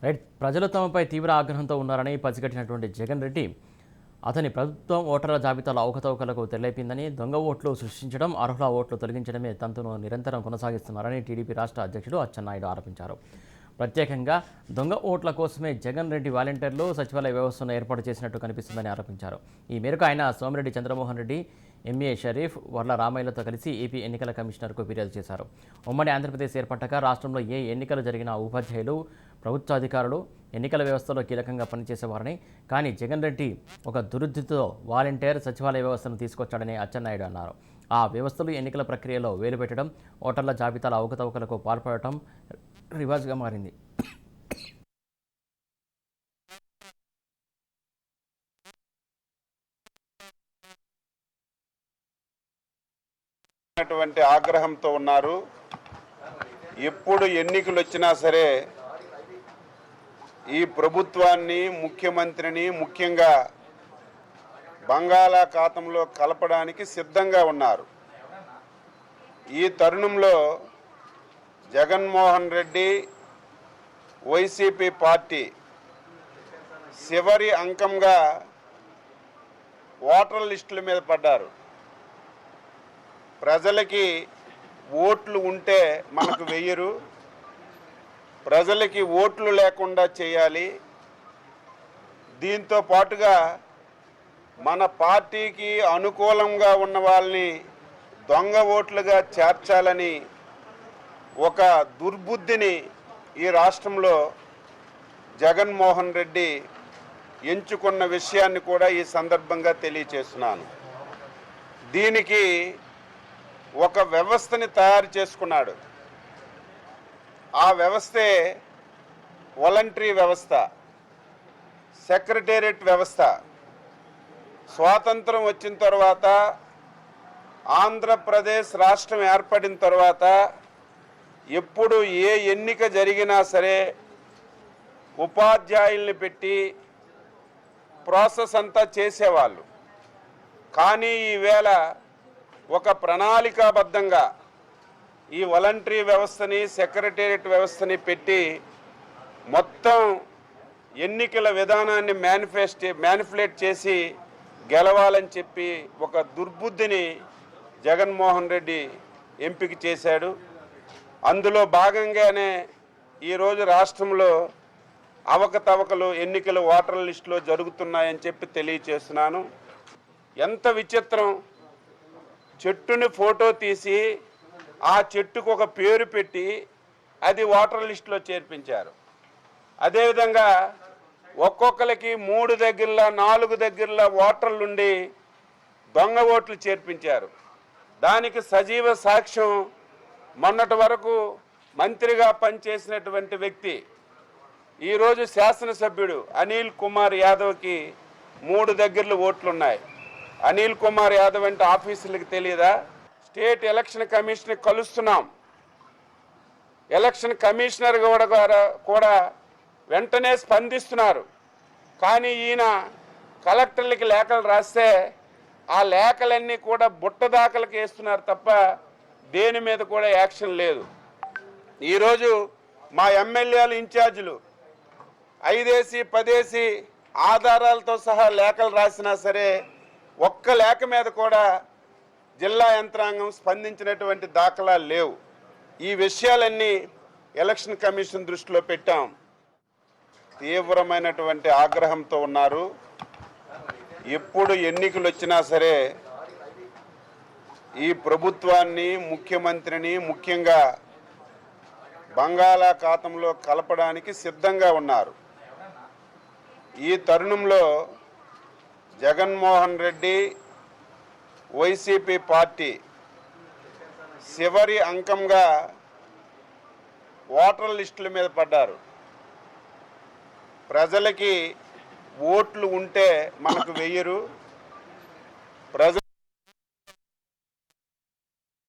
Right. ప్రజలు తమపై తీవ్ర ఆగ్రహంతో ఉన్నారని పసిగట్టినటువంటి జగన్ రెడ్డి అతని ప్రభుత్వం ఓటర్ల జాబితాలో అవకతవకలకు తెరలేపిందని, దొంగ ఓట్లు సృష్టించడం, అర్హుల ఓట్లు తొలగించడమే తంతును నిరంతరం కొనసాగిస్తున్నారని టీడీపీ రాష్ట్ర అధ్యక్షుడు అచ్చెన్నాయుడు ఆరోపించారు. ప్రత్యేకంగా దొంగ ఓట్ల కోసమే జగన్ రెడ్డి వాలంటీర్లు సచివాలయ వ్యవస్థను ఏర్పాటు చేసినట్టు కనిపిస్తుందని ఆరోపించారు. ఈ మేరకు ఆయన సోమిరెడ్డి చంద్రమోహన్ రెడ్డి, ఎంఏ షరీఫ్, వర్ల రామయ్యలతో కలిసి ఏపీ ఎన్నికల కమిషనర్కు ఫిర్యాదు చేశారు. ఉమ్మడి ఆంధ్రప్రదేశ్ ఏర్పడ్డాక రాష్ట్రంలో ఏ ఎన్నికలు జరిగినా ఉపాధ్యాయులు, ప్రభుత్వాధికారులు ఎన్నికల వ్యవస్థలో కీలకంగా పనిచేసేవారని, కానీ జగన్ రెడ్డి ఒక దురుద్దితో వాలంటీర్ సచివాలయ వ్యవస్థను తీసుకొచ్చాడని అచ్చెన్నాయుడు అన్నారు. ఆ వ్యవస్థలు ఎన్నికల ప్రక్రియలో వేలు పెట్టడం, ఓటర్ల జాబితాల అవకతవకలకు పాల్పడటం రివాజ్గా మారింది. ఆగ్రహంతో ఉన్నారు. ఎప్పుడు ఎన్నికలు వచ్చినా సరే ఈ ప్రభుత్వాన్ని, ముఖ్యమంత్రిని ముఖ్యంగా బంగాళాఖాతంలో కలపడానికి సిద్ధంగా ఉన్నారు. ఈ తరుణంలో జగన్మోహన్ రెడ్డి, వైసీపీ పార్టీ చివరి అంకంగా ఓటర్ లిస్టుల మీద పడ్డారు. ప్రజలకి ఓట్లు ఉంటే మనకు వెయ్యరు, ప్రజలకి ఓట్లు లేకుండా చేయాలి. దీంతో పాటుగా మన పార్టీకి అనుకూలంగా ఉన్న వాళ్ళని దొంగ ఓట్లుగా చేర్చాలని ఒక దుర్బుద్ధిని ఈ రాష్ట్రంలో జగన్మోహన్ రెడ్డి ఎంచుకున్న విషయాన్ని కూడా ఈ సందర్భంగా తెలియచేస్తున్నాను. దీనికి ఒక వ్యవస్థని తయారు చేసుకున్నాడు. ఆ వ్యవస్థే వాలంటరీ వ్యవస్థ, సెక్రటేరియట్ వ్యవస్థ. స్వాతంత్రం వచ్చిన తర్వాత, ఆంధ్రప్రదేశ్ రాష్ట్రం ఏర్పడిన తర్వాత ఎప్పుడు ఏ ఎన్నిక జరిగినా సరే ఉపాధ్యాయుల్ని పెట్టి ప్రాసెస్ అంతా చేసేవాళ్ళు. కానీ ఈవేళ ఒక ప్రణాళికాబద్ధంగా ఈ వాలంటరీ వ్యవస్థని, సెక్రటేరియట్ వ్యవస్థని పెట్టి మొత్తం ఎన్నికల విధానాన్ని మ్యానిపులేట్ చేసి గెలవాలని చెప్పి ఒక దుర్బుద్ధిని జగన్మోహన్ రెడ్డి ఎంపిక చేశాడు. అందులో భాగంగానే ఈరోజు రాష్ట్రంలో అవకతవకలు ఎన్నికల ఓటర్ల లిస్టులో జరుగుతున్నాయని చెప్పి తెలియచేస్తున్నాను. ఎంత విచిత్రం! చెట్టుని ఫోటో తీసి ఆ చెట్టుకు ఒక పేరు పెట్టి అది ఓటర్ లిస్టులో చేర్పించారు. అదేవిధంగా ఒక్కొక్కరికి 3 దగ్గరలా 4 దగ్గరలా ఓటర్లుండి దొంగ ఓట్లు చేర్పించారు. దానికి సజీవ సాక్ష్యం మొన్నటి వరకు మంత్రిగా పనిచేసినటువంటి వ్యక్తి, ఈరోజు శాసనసభ్యుడు అనిల్ కుమార్ యాదవ్కి 3 దగ్గరలు ఓట్లున్నాయి. అనిల్ కుమార్ యాదవ్ అంటే ఆఫీసులకు తెలియదా? స్టేట్ ఎలక్షన్ కమిషన్ కలుస్తున్నాం. ఎలక్షన్ కమిషనర్ కూడా వెంటనే స్పందిస్తున్నారు. కానీ ఈయన కలెక్టర్లకి లేఖలు రాస్తే ఆ లేఖలన్నీ కూడా బుట్టదాఖలకు వేస్తున్నారు తప్ప దేని మీద కూడా యాక్షన్ లేదు. ఈరోజు మా ఎమ్మెల్యేలు, ఇన్ఛార్జీలు 5 10 ఆధారాలతో సహా లేఖలు రాసినా సరే ఒక్క లేఖ మీద కూడా జిల్లా యంత్రాంగం స్పందించినటువంటి దాఖలాలు లేవు. ఈ విషయాలన్నీ ఎలక్షన్ కమిషన్ దృష్టిలో పెట్టాం. తీవ్రమైనటువంటి ఆగ్రహంతో ఉన్నారు. ఎప్పుడు ఎన్నికలు వచ్చినా సరే ఈ ప్రభుత్వాన్ని, ముఖ్యమంత్రిని ముఖ్యంగా బంగాళాఖాతంలో కలపడానికి సిద్ధంగా ఉన్నారు. ఈ తరుణంలో జగన్మోహన్ రెడ్డి, వైసీపీ పార్టీ చివరి అంకంగా ఓటర్ లిస్టుల మీద పడ్డారు. ప్రజలకి ఓట్లు ఉంటే మనకు వెయ్యరు, ప్రజ